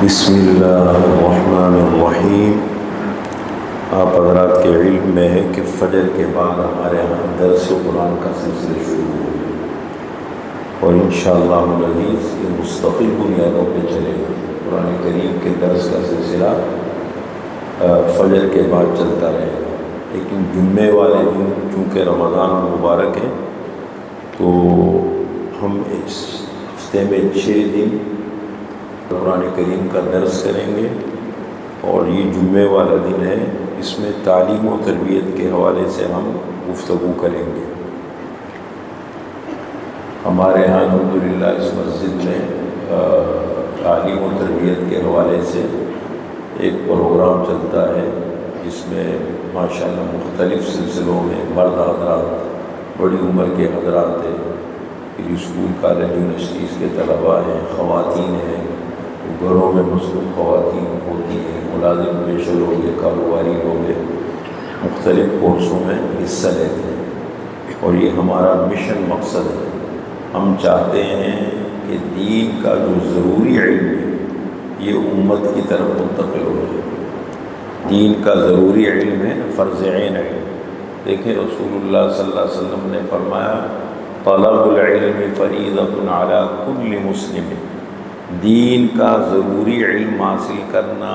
بسم اللہ الرحمن الرحیم۔ آپ حضرات کے علم میں ہے کہ فجر کے بعد ہمارے یہاں درس قرآن کا سلسلہ شروع ہوا اور انشاءاللہ العزیز یہ مستقل بنیادوں پہ چلے گا۔ قرآن کریم کے درس کا سلسلہ فجر کے بعد چلتا رہے گا، لیکن جمعے والے دن چونکہ رمضان مبارک ہے تو ہم اس ہفتے میں 6 دن قرآن کریم کا درس کریں گے، اور یہ جمعے والا دن ہے، اس میں تعلیم و تربیت کے حوالے سے ہم گفتگو کریں گے۔ ہمارے یہاں الحمدللہ اس مسجد میں تعلیم و تربیت کے حوالے سے ایک پروگرام چلتا ہے، جس میں ماشاءاللہ مختلف سلسلوں میں مرد حضرات، بڑی عمر کے حضرات ہیں، پھر اسکول کالج یونیورسٹیز کے طلباء ہیں، خواتین ہیں، گھروں میں مصروف خواتین ہوتی ہیں، ملازم پیشہ لوگ ہیں، کاروباری لوگ ہیں، مختلف کورسوں میں حصہ لیتے ہیں، اور یہ ہمارا مشن مقصد ہے۔ ہم چاہتے ہیں کہ دین کا جو ضروری علم ہے یہ امت کی طرف منتقل ہو جائے۔ دین کا ضروری علم ہے، فرض عین علم۔ دیکھیں رسول اللہ صلی اللہ علیہ وسلم نے فرمایا طلب العلم فریضۃ علی کل مسلم، دین کا ضروری علم حاصل کرنا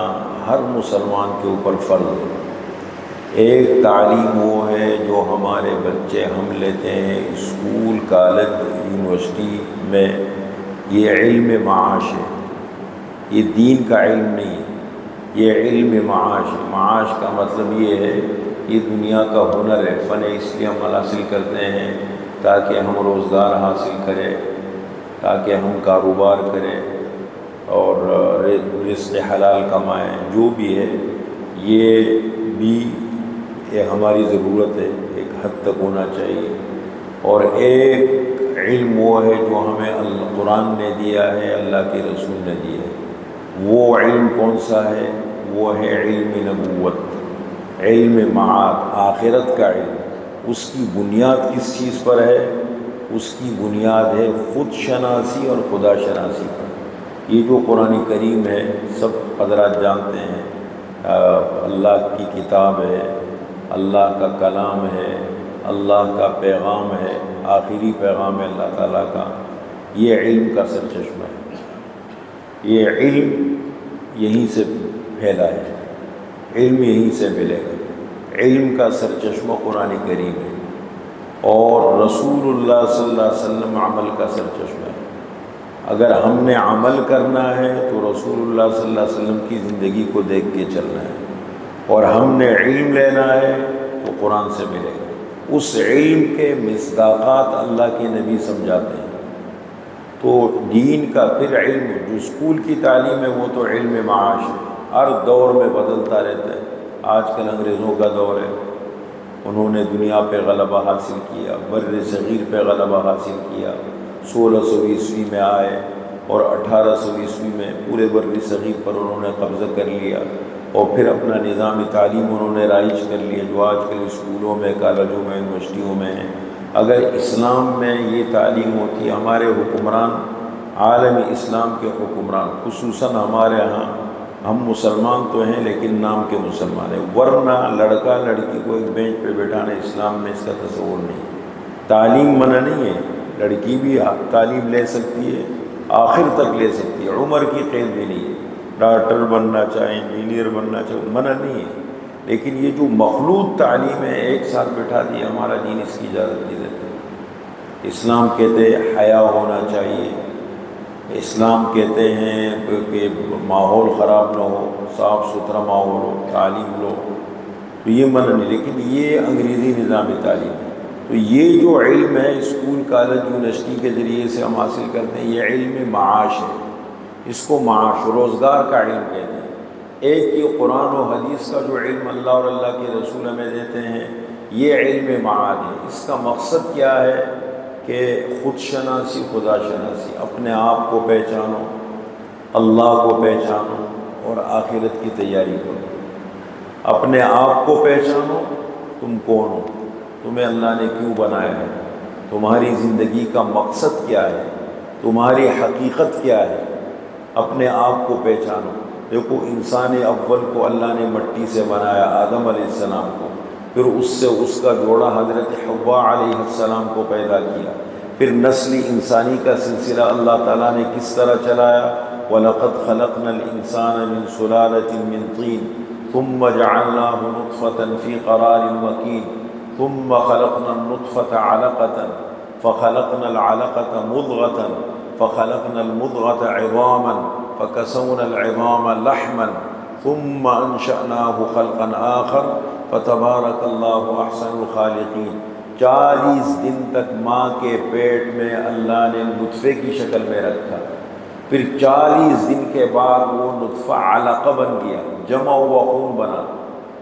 ہر مسلمان کے اوپر فرض ہے۔ ایک تعلیم وہ ہے جو ہمارے بچے ہم لیتے ہیں اسکول کالج یونیورسٹی میں، یہ علم معاش ہے، یہ دین کا علم نہیں ہے، یہ علم معاش ہے۔ معاش کا مطلب یہ ہے، یہ دنیا کا ہنر ہے، فن اس لیے ہم حاصل کرتے ہیں تاکہ ہم روزگار حاصل کریں، تاکہ ہم کاروبار کریں اور رزق حلال کمائیں، جو بھی ہے یہ بھی ہماری ضرورت ہے، ایک حد تک ہونا چاہیے۔ اور ایک علم وہ ہے جو ہمیں قرآن نے دیا ہے، اللہ کے رسول نے دیا ہے۔ وہ علم کون سا ہے؟ وہ ہے علم نبوت، علم معاد، آخرت کا علم۔ اس کی بنیاد کس چیز پر ہے؟ اس کی بنیاد ہے خود شناسی اور خدا شناسی پر۔ یہ جو قرآن کریم ہے سب حضرات جانتے ہیں، اللہ کی کتاب ہے، اللہ کا کلام ہے، اللہ کا پیغام ہے، آخری پیغام ہے اللہ تعالیٰ کا۔ یہ علم کا سرچشمہ ہے، یہ علم یہیں سے پھیلا ہے، علم یہیں سے ملے گا۔ علم کا سرچشمہ قرآن کریم ہے، اور رسول اللہ صلی اللہ علیہ وسلم عمل کا سرچشمہ ہے۔ اگر ہم نے عمل کرنا ہے تو رسول اللہ صلی اللہ علیہ وسلم کی زندگی کو دیکھ کے چلنا ہے، اور ہم نے علم لینا ہے تو قرآن سے ملے گا۔ اس علم کے مصداقات اللہ کے نبی سمجھاتے ہیں۔ تو دین کا پھر علم جو اسکول کی تعلیم ہے وہ تو علم معاش ہے، ہر دور میں بدلتا رہتا ہے۔ آج کل انگریزوں کا دور ہے، انہوں نے دنیا پہ غلبہ حاصل کیا، بر صغیر پہ غلبہ حاصل کیا، 1600 عیسوی میں آئے اور 1800 عیسوی میں پورے بر صغیر پر انہوں نے قبضہ کر لیا، اور پھر اپنا نظام تعلیم انہوں نے رائج کر لیا جو آج کل اسکولوں میں، کالجوں میں، یونیورسٹیوں میں ہیں۔ اگر اسلام میں یہ تعلیم ہوتی، ہمارے حکمران، عالم اسلام کے حکمران، خصوصاً ہمارے ہاں، ہم مسلمان تو ہیں لیکن نام کے مسلمان ہیں، ورنہ لڑکا لڑکی کو ایک بینچ پہ بیٹھانا اسلام میں اس کا تصور نہیں۔ تعلیم منع نہیں ہے، لڑکی بھی تعلیم لے سکتی ہے، آخر تک لے سکتی ہے، عمر کی قید بھی نہیں ہے، ڈاکٹر بننا چاہے، انجینئر بننا چاہے، منع نہیں ہے۔ لیکن یہ جو مخلوط تعلیم ہے ایک ساتھ بٹھا دی، ہمارا دین اس کی اجازت نہیں دیتا۔ اسلام کہتے ہیں حیا ہونا چاہیے، اسلام کہتے ہیں کہ ماحول خراب نہ ہو، صاف ستھرا ماحول ہو، تعلیم لو، تو یہ منع نہیں۔ لیکن یہ انگریزی نظام تعلیم ہے، تو یہ جو علم ہے اسکول کالج یونیورسٹی کے ذریعے سے ہم حاصل کرتے ہیں، یہ علم معاش ہے، اس کو معاش، روزگار کا علم کہتے ہیں۔ ایک یہ قرآن و حدیث کا جو علم اللہ اور اللہ کے رسول ہمیں دیتے ہیں، یہ علم معاد ہے۔ اس کا مقصد کیا ہے کہ خود شناسی، خدا شناسی، اپنے آپ کو پہچانو، اللہ کو پہچانو اور آخرت کی تیاری کرو۔ اپنے آپ کو پہچانو، تم کون ہو، تمہیں اللہ نے کیوں بنایا ہے، تمہاری زندگی کا مقصد کیا ہے، تمہاری حقیقت کیا ہے، اپنے آپ کو پہچانو۔ دیکھو انسان اول کو اللہ نے مٹی سے بنایا، آدم علیہ السلام کو، پھر اس سے اس کا جوڑا حضرت حوا علیہ السلام کو پیدا کیا، پھر نسل انسانی کا سلسلہ اللہ تعالیٰ نے کس طرح چلایا، وَلَقَدْ خَلَقْنَا الْإِنسَانَ مِنْ سُلَالَةٍ مِنْ طِينٍ ثُمَّ جَعَلْنَاهُ نُطْفَةً فِي قَرَارٍ مَكِينٍ ثُمَّ خَلَقْنَا النُّطْفَةَ عَلَقَةً فَخَلَقْنَا الْعَلَقَةَ مُضْغَةً فَخَلَقْنَا الْمُضْغَةَ عِظَامًا فَكَسَوْنَا الْعِظَامَ لَحْمًا ثُمَّ أَنشَأْنَاهُ خَلْقًا آخَرَ فَتَبَارَكَ اللَّهُ أَحْسَنُ الْخَالِقِينَ۔ 40 دن تک ماں کے پیٹ میں اللہ نے نطفے کی شکل میں رکھا، پھر 40 دن کے بعد وہ نطفہ علقہ بن گیا، جمع ہوا خون بنا،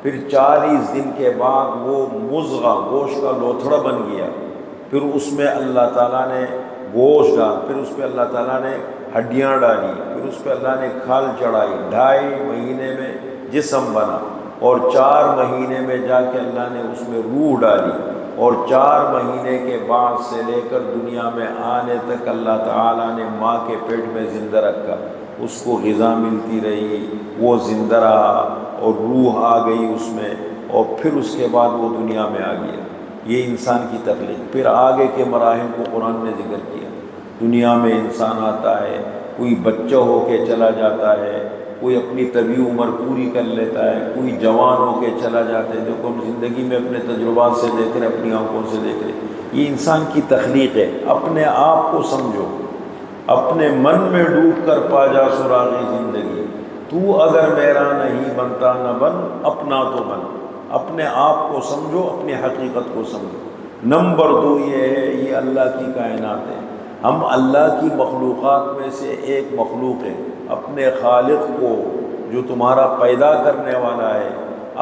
پھر 40 دن کے بعد وہ مضغہ گوشت کا لوتھڑا بن گیا، پھر اس میں اللہ تعالیٰ نے گوشت ڈال، پھر اس پہ اللہ تعالیٰ نے ہڈیاں ڈالی، پھر اس پہ اللہ نے کھال چڑھائی، 2.5 مہینے میں جسم بنا، اور 4 مہینے میں جا کے اللہ نے اس میں روح ڈالی، اور 4 مہینے کے بعد سے لے کر دنیا میں آنے تک اللہ تعالیٰ نے ماں کے پیٹ میں زندہ رکھا، اس کو غذا ملتی رہی، وہ زندہ رہا اور روح آ گئی اس میں، اور پھر اس کے بعد وہ دنیا میں آ گیا۔ یہ انسان کی تخلیق۔ پھر آگے کے مراحل کو قرآن نے ذکر کیا، دنیا میں انسان آتا ہے، کوئی بچہ ہو کے چلا جاتا ہے، کوئی اپنی طبی عمر پوری کر لیتا ہے، کوئی جوان ہو کے چلا جاتا ہے۔ دیکھو ہم زندگی میں اپنے تجربات سے دیکھ رہے، اپنی آنکھوں سے دیکھ رہے، یہ انسان کی تخلیق ہے۔ اپنے آپ کو سمجھو، اپنے من میں ڈوب کر پا جا سراغی زندگی، تو اگر میرا نہیں بنتا نہ بن، اپنا تو بن۔ اپنے آپ کو سمجھو، اپنی حقیقت کو سمجھو۔ نمبر 2 یہ ہے، یہ اللہ کی کائنات ہے، ہم اللہ کی مخلوقات میں سے ایک مخلوق ہیں۔ اپنے خالق کو جو تمہارا پیدا کرنے والا ہے،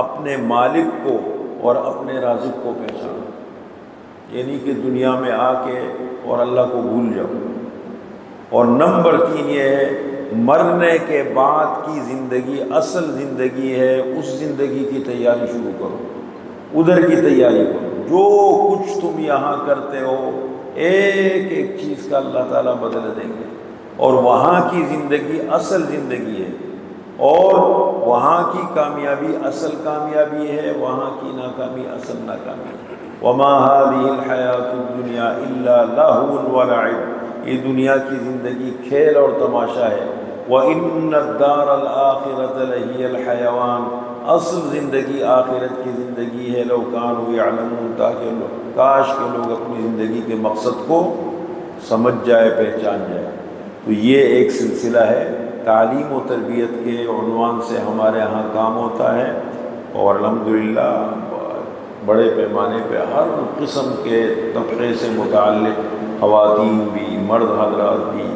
اپنے مالک کو اور اپنے رازق کو پہچانو، یعنی کہ دنیا میں آ کے اور اللہ کو بھول جاؤ۔ اور نمبر 3 یہ ہے، مرنے کے بعد کی زندگی اصل زندگی ہے، اس زندگی کی تیاری شروع کرو، ادھر کی تیاری کرو۔ جو کچھ تم یہاں کرتے ہو ایک ایک چیز کا اللہ تعالیٰ بدل دیں گے، اور وہاں کی زندگی اصل زندگی ہے، اور وہاں کی کامیابی اصل کامیابی ہے، وہاں کی ناکامی اصل ناکامی ہے۔ وَمَا هَذِهِ الْحَيَاةُ الدُّنْيَا إِلَّا لَهْوٌ وَلَعِبٌ، یہ دنیا کی زندگی کھیل اور تماشا ہے۔ وَإِنَّ الدَّارَ الْآخِرَةَ لَهِيَ الْحَيَوَانُ، اصل زندگی آخرت کی زندگی ہے۔ لَوْ كَانُوا يَعْلَمُونَ، تاکہ کاش کہ لوگ اپنی زندگی کے مقصد کو سمجھ جائے، پہچان جائے۔ تو یہ ایک سلسلہ ہے، تعلیم و تربیت کے عنوان سے ہمارے ہاں کام ہوتا ہے، اور الحمدللہ بڑے پیمانے پہ ہر قسم کے طبقے سے متعلق خواتین بھی، مرد حضرات بھی،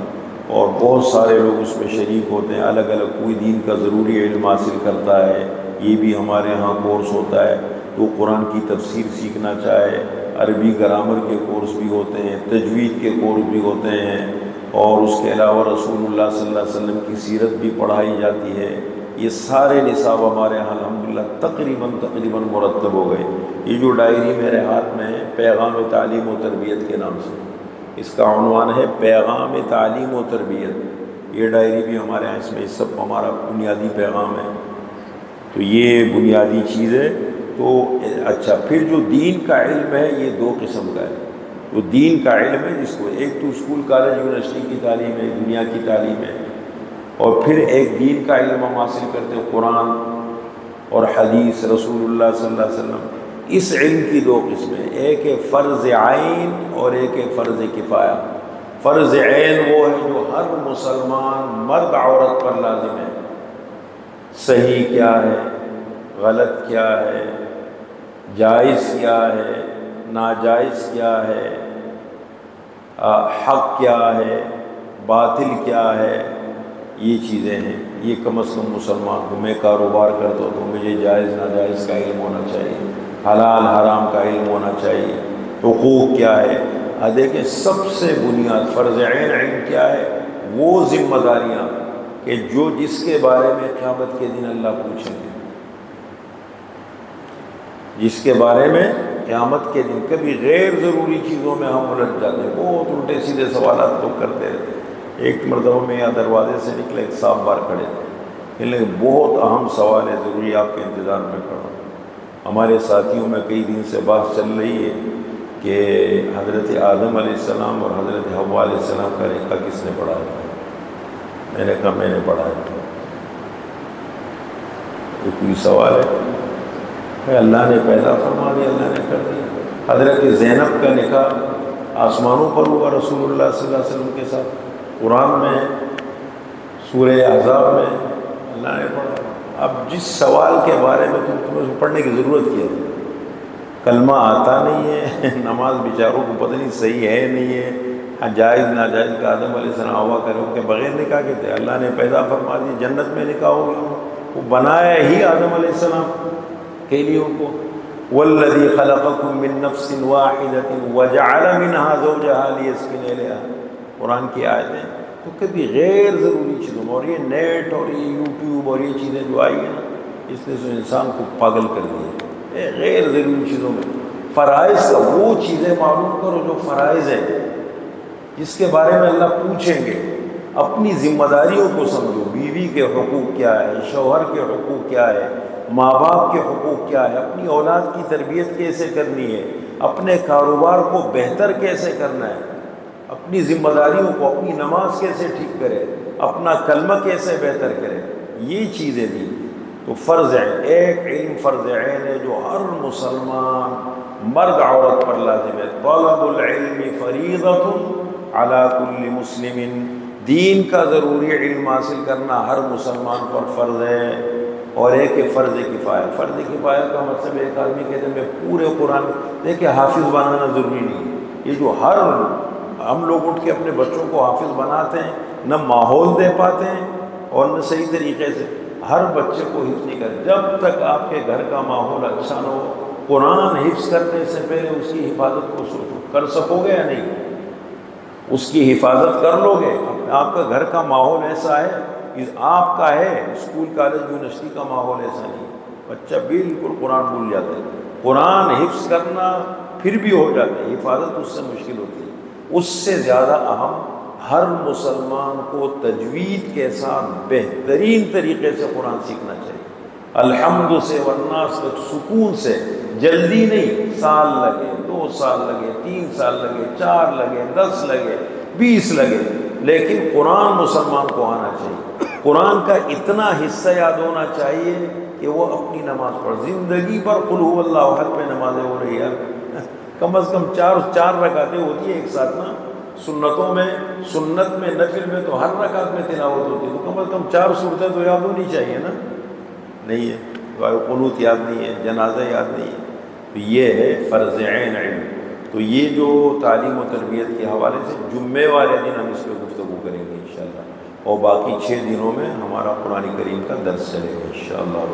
اور بہت سارے لوگ اس میں شریک ہوتے ہیں۔ الگ الگ کوئی دین کا ضروری علم حاصل کرتا ہے، یہ بھی ہمارے ہاں کورس ہوتا ہے۔ تو قرآن کی تفسیر سیکھنا چاہے، عربی گرامر کے کورس بھی ہوتے ہیں، تجوید کے کورس بھی ہوتے ہیں، اور اس کے علاوہ رسول اللہ صلی اللہ علیہ وسلم کی سیرت بھی پڑھائی جاتی ہے۔ یہ سارے نصاب ہمارے یہاں الحمدللہ تقریباً مرتب ہو گئے۔ یہ جو ڈائری میرے ہاتھ میں ہے، پیغام تعلیم و تربیت کے نام سے، اس کا عنوان ہے پیغام تعلیم و تربیت۔ یہ ڈائری بھی ہمارے یہاں، اس میں سب ہمارا بنیادی پیغام ہے۔ تو یہ بنیادی چیز ہے۔ تو اچھا، پھر جو دین کا علم ہے یہ 2 قسم کا ہے۔ جو دین کا علم ہے، جس کو ایک تو اسکول کالج یونیورسٹی کی تعلیم ہے، دنیا کی تعلیم ہے، اور پھر ایک دین کا علم ہم حاصل کرتے ہیں، قرآن اور حدیث رسول اللہ صلی اللہ علیہ وسلم۔ اس علم کی 2 قسمیں، ایک ہے فرض عین اور ایک ہے فرض کفایہ۔ فرض عین وہ ہے جو ہر مسلمان مرد عورت پر لازم ہے، صحیح کیا ہے، غلط کیا ہے، جائز کیا ہے، ناجائز کیا ہے، حق کیا ہے، باطل کیا ہے، یہ چیزیں ہیں۔ یہ کم از کم مسلمان کو، میں کاروبار کرتا ہوں تو مجھے جائز ناجائز کا علم ہونا چاہیے، حلال حرام کا علم ہونا چاہیے، حقوق کیا ہے۔ دیکھیں سب سے بنیاد فرض عین علم کیا ہے، وہ ذمہ داریاں کہ جس کے بارے میں قیامت کے دن اللہ پوچھیں گے، جس کے بارے میں قیامت کے دن۔ کبھی غیر ضروری چیزوں میں ہم الجھ جاتے ہیں، بہت الٹے سیدھے سوالات لوگ کرتے رہتے ہیں، ایک مرتبہ میں یہاں دروازے سے نکلے، ایک صاحب باہر کھڑے تھے، لیکن بہت اہم سوال ہے، ضروری آپ کے انتظار میں کھڑا ہوں۔ ہمارے ساتھیوں میں کئی دن سے بات چل رہی ہے کہ حضرت آدم علیہ السلام اور حضرت حوا علیہ السلام کا نکاح کس نے پڑھایا تھا؟ میں نے کہا میں نے پڑھایا تھا۔ یہ کوئی سوال ہے؟ اللہ نے پیدا فرما دیا، اللہ نے کر دیا۔ حضرت زینب کا نکاح آسمانوں پر ہوا رسول اللہ صلی اللہ علیہ وسلم کے ساتھ، قرآن میں سورہ احزاب میں اللہ نے پڑھا۔ اب جس سوال کے بارے میں تمہیں پڑھنے کی ضرورت کیا ہے، کلمہ آتا نہیں ہے، نماز بیچاروں کو پتہ نہیں صحیح ہے نہیں ہے، جائز ناجائز کا آدم علیہ السلام ہوا کرے کے بغیر نکاح کے تھے، اللہ نے پیدا فرما دی، جنت میں نکاح ہو گیا، وہ بنایا ہی آدم علیہ السلام کے لیے ان کو۔ والذی خلقکم من نفس واحدۃ وجعل منها زوجها لیسکن الیہا، قرآن کی آیتیں۔ تو کبھی غیر ضروری چیزوں میں، اور یہ نیٹ اور یہ یوٹیوب اور یہ چیزیں جو آئی ہیں نا، اس نے تو انسان کو پاگل کر دیا۔ غیر ضروری چیزوں میں فرائض کا، وہ چیزیں معلوم کرو جو فرائض ہیں، جس کے بارے میں اللہ پوچھیں گے۔ اپنی ذمہ داریوں کو سمجھو، بیوی کے حقوق کیا ہے، شوہر کے حقوق کیا ہے، ماں باپ کے حقوق کیا ہے، اپنی اولاد کی تربیت کیسے کرنی ہے، اپنے کاروبار کو بہتر کیسے کرنا ہے، اپنی ذمہ داریوں کو، اپنی نماز کیسے ٹھیک کرے، اپنا کلمہ کیسے بہتر کرے، یہ چیزیں دی تو فرض ہے۔ ایک علم فرض عین ہے جو ہر مسلمان مرد عورت پر لازم ہے، طلب العلم فریضۃ علی کل مسلم، دین کا ضروری علم حاصل کرنا ہر مسلمان پر فرض ہے۔ اور ایک ہے فرض کفایہ۔ فرض کفایہ کا مطلب ایک آدمی کہتے ہیں میں پورے قرآن، دیکھیں حافظ بنانا ضروری نہیں ہے، یہ جو ہر ہم لوگ اٹھ کے اپنے بچوں کو حافظ بناتے ہیں، نہ ماحول دے پاتے ہیں اور نہ صحیح طریقے سے ہر بچے کو حفظ نہیں کرتے۔ جب تک آپ کے گھر کا ماحول اچھا نہ ہو، قرآن حفظ کرنے سے پہلے اس کی حفاظت کو سوچو، کر سکو گے یا نہیں؟ اس کی حفاظت کر لو گے؟ آپ کا گھر کا ماحول ایسا ہے، آپ کا ہے، اسکول کالج یونیورسٹی کا ماحول ایسا نہیں ہے، بچہ بالکل قرآن بھول جاتا ہے۔ قرآن حفظ کرنا پھر بھی ہو جاتا ہے، حفاظت اس سے مشکل ہوتی ہے۔ اس سے زیادہ اہم ہر مسلمان کو تجوید کے ساتھ بہترین طریقے سے قرآن سیکھنا چاہیے، الحمد سے والناس تک سکون سے، جلدی نہیں، سال لگے، 2 سال لگے، 3 سال لگے، 4 لگے، 10 لگے، 20 لگے، لیکن قرآن مسلمان کو آنا چاہیے۔ قرآن کا اتنا حصہ یاد ہونا چاہیے کہ وہ اپنی نماز پڑھ، زندگی بھر قل هو اللہ احد پہ نمازیں ہو رہی ہیں، کم از کم 4 رکعتیں ہوتی ہیں ایک ساتھ نا، سنتوں میں، سنت میں، نفل میں تو ہر رکعت میں تلاوت ہوتی ہے، تو کم از کم 4 سورتیں تو یاد ہونی چاہیے نا، نہیں ہے، قنوت یاد نہیں ہے، جنازہ یاد نہیں ہے، تو یہ ہے فرض عین علم۔ تو یہ جو تعلیم و تربیت کے حوالے سے جمعے والے دن ہم اس پہ گفتگو کریں گے انشاءاللہ، اور باقی 6 دنوں میں ہمارا قرآن کریم کا درس چلے گا انشاءاللہ۔